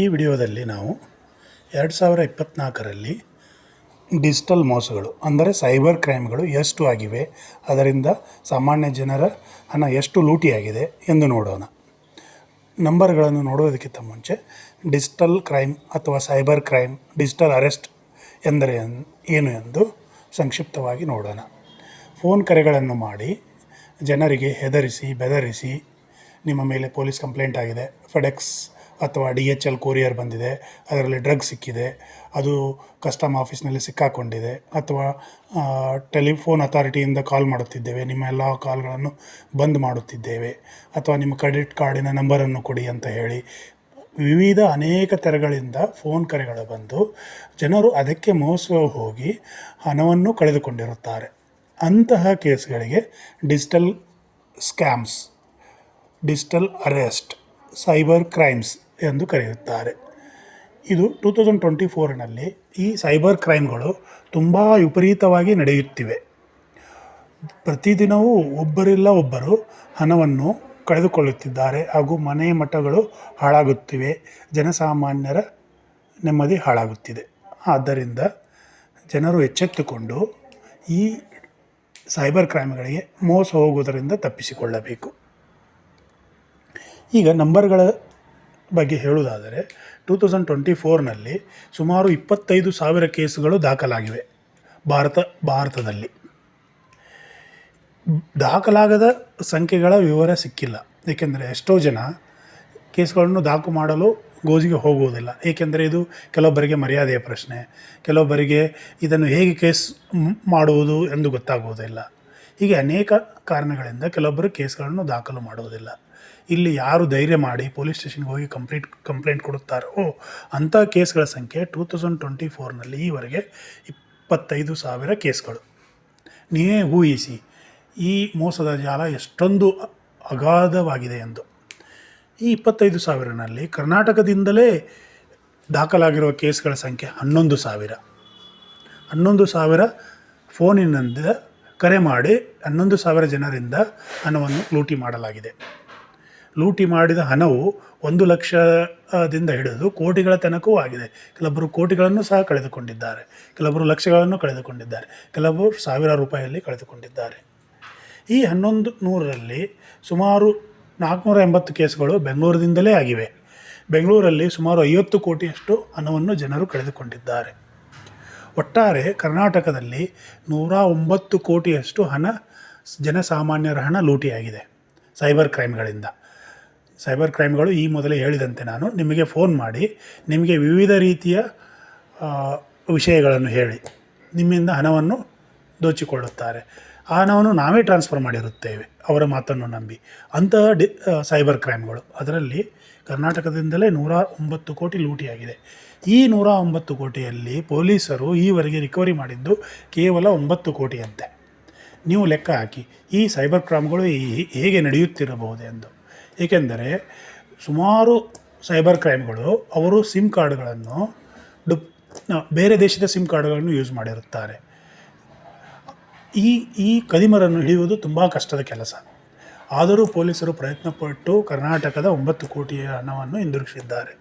ಈ ವಿಡಿಯೋದಲ್ಲಿ ನಾವು 2024ರಲ್ಲಿ ಡಿಜಿಟಲ್ ಮೋಸಗಳು ಅಂದರೆ ಸೈಬರ್ ಕ್ರೈಮ್ಗಳು ಎಷ್ಟು ಆಗಿವೆ, ಅದರಿಂದ ಸಾಮಾನ್ಯ ಜನರ ಹಣ ಎಷ್ಟು ಲೂಟಿಯಾಗಿದೆ ಎಂದು ನೋಡೋಣ. ನಂಬರ್ಗಳನ್ನು ನೋಡುವುದಕ್ಕಿಂತ ಮುಂಚೆ ಡಿಜಿಟಲ್ ಕ್ರೈಮ್ ಅಥವಾ ಸೈಬರ್ ಕ್ರೈಮ್, ಡಿಜಿಟಲ್ ಅರೆಸ್ಟ್ ಎಂದರೆ ಏನು ಎಂದು ಸಂಕ್ಷಿಪ್ತವಾಗಿ ನೋಡೋಣ. ಫೋನ್ ಕರೆಗಳನ್ನು ಮಾಡಿ ಜನರಿಗೆ ಹೆದರಿಸಿ ಬೆದರಿಸಿ ನಿಮ್ಮ ಮೇಲೆ ಪೊಲೀಸ್ ಕಂಪ್ಲೇಂಟ್ ಆಗಿದೆ, ಫೆಡೆಕ್ಸ್ ಅಥವಾ DHL ಕೊರಿಯರ್ ಬಂದಿದೆ, ಅದರಲ್ಲಿ ಡ್ರಗ್ ಸಿಕ್ಕಿದೆ, ಅದು ಕಸ್ಟಮ್ ಆಫೀಸ್ನಲ್ಲಿ ಸಿಕ್ಕಾಕೊಂಡಿದೆ, ಅಥವಾ ಟೆಲಿಫೋನ್ ಅಥಾರಿಟಿಯಿಂದ ಕಾಲ್ ಮಾಡುತ್ತಿದ್ದೇವೆ, ನಿಮ್ಮ ಎಲ್ಲ ಕಾಲ್ಗಳನ್ನು ಬಂದ್ ಮಾಡುತ್ತಿದ್ದೇವೆ, ಅಥವಾ ನಿಮ್ಮ ಕ್ರೆಡಿಟ್ ಕಾರ್ಡಿನ ನಂಬರನ್ನು ಕೊಡಿ ಅಂತ ಹೇಳಿ ವಿವಿಧ ಅನೇಕ ತೆರಗಳಿಂದ ಫೋನ್ ಕರೆಗಳು ಬಂದು ಜನರು ಅದಕ್ಕೆ ಮೋಸ ಹೋಗಿ ಹಣವನ್ನು ಕಳೆದುಕೊಂಡಿರುತ್ತಾರೆ. ಅಂತಹ ಕೇಸ್ಗಳಿಗೆ digital scams, digital arrest, cyber crimes ಎಂದು ಕರೆಯುತ್ತಾರೆ. ಇದು 2024ನಲ್ಲಿ ಈ ಸೈಬರ್ ಕ್ರೈಮ್ಗಳು ತುಂಬ ವಿಪರೀತವಾಗಿ ನಡೆಯುತ್ತಿವೆ. ಪ್ರತಿದಿನವೂ ಒಬ್ಬರಿಲ್ಲ ಒಬ್ಬರು ಹಣವನ್ನು ಕಳೆದುಕೊಳ್ಳುತ್ತಿದ್ದಾರೆ ಹಾಗೂ ಮನೆ ಮಠಗಳು ಹಾಳಾಗುತ್ತಿವೆ, ಜನಸಾಮಾನ್ಯರ ನೆಮ್ಮದಿ ಹಾಳಾಗುತ್ತಿದೆ. ಆದ್ದರಿಂದ ಜನರು ಎಚ್ಚೆತ್ತುಕೊಂಡು ಈ ಸೈಬರ್ ಕ್ರೈಮ್ಗಳಿಗೆ ಮೋಸ ಹೋಗುವುದರಿಂದ ತಪ್ಪಿಸಿಕೊಳ್ಳಬೇಕು. ಈಗ ನಂಬರ್ಗಳ ಬಗ್ಗೆ ಹೇಳುವುದಾದರೆ 2024ನಲ್ಲಿ ಸುಮಾರು 25,000 ಕೇಸುಗಳು ದಾಖಲಾಗಿವೆ ಭಾರತದಲ್ಲಿ. ದಾಖಲಾಗದ ಸಂಖ್ಯೆಗಳ ವಿವರ ಸಿಕ್ಕಿಲ್ಲ, ಏಕೆಂದರೆ ಎಷ್ಟೋ ಜನ ಕೇಸ್ಗಳನ್ನು ದಾಖಲು ಮಾಡಲು ಗೋಜಿಗೆ ಹೋಗುವುದಿಲ್ಲ. ಏಕೆಂದರೆ ಇದು ಕೆಲವೊಬ್ಬರಿಗೆ ಮರ್ಯಾದೆಯ ಪ್ರಶ್ನೆ, ಕೆಲವೊಬ್ಬರಿಗೆ ಇದನ್ನು ಹೇಗೆ ಕೇಸ್ ಮಾಡುವುದು ಎಂದು ಗೊತ್ತಾಗುವುದಿಲ್ಲ. ಹೀಗೆ ಅನೇಕ ಕಾರಣಗಳಿಂದ ಕೆಲವೊಬ್ಬರು ಕೇಸ್ಗಳನ್ನು ದಾಖಲು ಮಾಡುವುದಿಲ್ಲ. ಇಲ್ಲಿ ಯಾರು ಧೈರ್ಯ ಮಾಡಿ ಪೊಲೀಸ್ ಸ್ಟೇಷನ್ಗೆ ಹೋಗಿ ಕಂಪ್ಲೇಂಟ್ ಕೊಡುತ್ತಾರೋ ಅಂಥ ಕೇಸ್ಗಳ ಸಂಖ್ಯೆ 2024ನಲ್ಲಿ ಈವರೆಗೆ 25,000 ಕೇಸ್ಗಳು. ನೀವೇ ಊಹಿಸಿ ಈ ಮೋಸದ ಜಾಲ ಎಷ್ಟೊಂದು ಅಗಾಧವಾಗಿದೆ ಎಂದು. ಈ 25,000ನಲ್ಲಿ ಕರ್ನಾಟಕದಿಂದಲೇ ದಾಖಲಾಗಿರುವ ಕೇಸ್ಗಳ ಸಂಖ್ಯೆ 11,000 ಫೋನಿನಿಂದ ಕರೆ ಮಾಡಿ 11,000 ಜನರಿಂದ ಹಣವನ್ನು ಲೂಟಿ ಮಾಡಲಾಗಿದೆ. ಲೂಟಿ ಮಾಡಿದ ಹಣವು 1 ಲಕ್ಷದಿಂದ ಹಿಡಿದು ಕೋಟಿಗಳ ತನಕವೂ ಆಗಿದೆ. ಕೆಲವೊಬ್ಬರು ಕೋಟಿಗಳನ್ನು ಸಹ ಕಳೆದುಕೊಂಡಿದ್ದಾರೆ, ಕೆಲವೊಬ್ಬರು ಲಕ್ಷಗಳನ್ನು ಕಳೆದುಕೊಂಡಿದ್ದಾರೆ, ಕೆಲವೊಬ್ಬರು ಸಾವಿರ ರೂಪಾಯಿಯಲ್ಲಿ ಕಳೆದುಕೊಂಡಿದ್ದಾರೆ. ಈ 11,000ರಲ್ಲಿ ಸುಮಾರು 480 ಕೇಸ್ಗಳು ಬೆಂಗಳೂರಿನಿಂದಲೇ ಆಗಿವೆ. ಬೆಂಗಳೂರಲ್ಲಿ ಸುಮಾರು 50 ಕೋಟಿಯಷ್ಟು ಹಣವನ್ನು ಜನರು ಕಳೆದುಕೊಂಡಿದ್ದಾರೆ. ಒಟ್ಟಾರೆ ಕರ್ನಾಟಕದಲ್ಲಿ 109 ಕೋಟಿಯಷ್ಟು ಹಣ ಜನಸಾಮಾನ್ಯರ ಹಣ ಲೂಟಿಯಾಗಿದೆ ಸೈಬರ್ ಕ್ರೈಮ್ಗಳಿಂದ. ಸೈಬರ್ ಕ್ರೈಮ್ಗಳು ಈ ಮೊದಲೇ ಹೇಳಿದಂತೆ ನಾನು ನಿಮಗೆ ಫೋನ್ ಮಾಡಿ ನಿಮಗೆ ವಿವಿಧ ರೀತಿಯ ವಿಷಯಗಳನ್ನು ಹೇಳಿ ನಿಮ್ಮಿಂದ ಹಣವನ್ನು ದೋಚಿಕೊಳ್ಳುತ್ತಾರೆ. ಆ ಹಣವನ್ನು ನಾವೇ ಟ್ರಾನ್ಸ್ಫರ್ ಮಾಡಿರುತ್ತೇವೆ ಅವರ ಮಾತನ್ನು ನಂಬಿ. ಅಂತಹ ಸೈಬರ್ ಕ್ರೈಮ್ಗಳು, ಅದರಲ್ಲಿ ಕರ್ನಾಟಕದಿಂದಲೇ 109 ಕೋಟಿ ಲೂಟಿಯಾಗಿದೆ. ಈ 109 ಕೋಟಿಯಲ್ಲಿ ಪೊಲೀಸರು ಈವರೆಗೆ ರಿಕವರಿ ಮಾಡಿದ್ದು ಕೇವಲ 9 ಕೋಟಿಯಂತೆ. ನೀವು ಲೆಕ್ಕ ಹಾಕಿ ಈ ಸೈಬರ್ ಕ್ರೈಮ್ಗಳು ಹೇಗೆ ನಡೆಯುತ್ತಿರಬಹುದು ಎಂದು. ಏಕೆಂದರೆ ಸುಮಾರು ಸೈಬರ್ ಕ್ರೈಮ್ಗಳು ಅವರು ಸಿಮ್ ಕಾರ್ಡ್ಗಳನ್ನು ಬೇರೆ ದೇಶದ ಸಿಮ್ ಕಾರ್ಡ್ಗಳನ್ನು ಯೂಸ್ ಮಾಡಿರುತ್ತಾರೆ. ಈ ಕದಿಮರನ್ನು ಹಿಡಿಯುವುದು ತುಂಬ ಕಷ್ಟದ ಕೆಲಸ. ಆದರೂ ಪೊಲೀಸರು ಪ್ರಯತ್ನಪಟ್ಟು ಕರ್ನಾಟಕದ 9 ಕೋಟಿಯ ಹಣವನ್ನು ಹಿಂದಿರುಗಿಸಿದ್ದಾರೆ.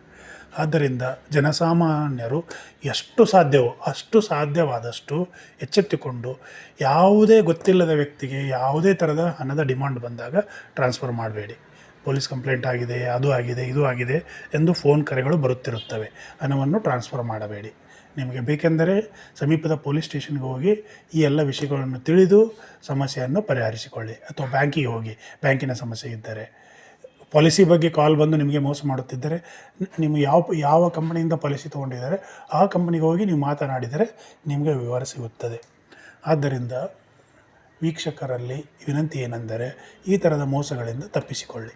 ಆದ್ದರಿಂದ ಜನಸಾಮಾನ್ಯರು ಎಷ್ಟು ಸಾಧ್ಯವೋ ಅಷ್ಟು ಸಾಧ್ಯವಾದಷ್ಟು ಎಚ್ಚೆತ್ತುಕೊಂಡು ಯಾವುದೇ ಗೊತ್ತಿಲ್ಲದ ವ್ಯಕ್ತಿಗೆ ಯಾವುದೇ ಥರದ ಹಣದ ಡಿಮಾಂಡ್ ಬಂದಾಗ ಟ್ರಾನ್ಸ್ಫರ್ ಮಾಡಬೇಡಿ. ಪೊಲೀಸ್ ಕಂಪ್ಲೇಂಟ್ ಆಗಿದೆ, ಅದು ಆಗಿದೆ, ಇದು ಆಗಿದೆ ಎಂದು ಫೋನ್ ಕರೆಗಳು ಬರುತ್ತಿರುತ್ತವೆ. ಹಣವನ್ನು ಟ್ರಾನ್ಸ್ಫರ್ ಮಾಡಬೇಡಿ. ನಿಮಗೆ ಬೇಕೆಂದರೆ ಸಮೀಪದ ಪೊಲೀಸ್ ಸ್ಟೇಷನ್ಗೆ ಹೋಗಿ ಈ ಎಲ್ಲ ವಿಷಯಗಳನ್ನು ತಿಳಿದು ಸಮಸ್ಯೆಯನ್ನು ಪರಿಹರಿಸಿಕೊಳ್ಳಿ. ಅಥವಾ ಬ್ಯಾಂಕಿಗೆ ಹೋಗಿ, ಬ್ಯಾಂಕಿನ ಸಮಸ್ಯೆ ಇದ್ದರೆ, ಪಾಲಿಸಿ ಬಗ್ಗೆ ಕಾಲ್ ಬಂದು ನಿಮಗೆ ಮೋಸ ಮಾಡುತ್ತಿದ್ದರೆ, ನೀವು ಯಾವ ಕಂಪನಿಯಿಂದ ಪಾಲಿಸಿ ತೊಗೊಂಡಿದ್ದಾರೆ ಆ ಕಂಪನಿಗೆ ಹೋಗಿ ನೀವು ಮಾತನಾಡಿದರೆ ನಿಮಗೆ ವಿವರ ಸಿಗುತ್ತದೆ. ಆದ್ದರಿಂದ ವೀಕ್ಷಕರಲ್ಲಿ ವಿನಂತಿ ಏನೆಂದರೆ ಈ ಥರದ ಮೋಸಗಳಿಂದ ತಪ್ಪಿಸಿಕೊಳ್ಳಿ.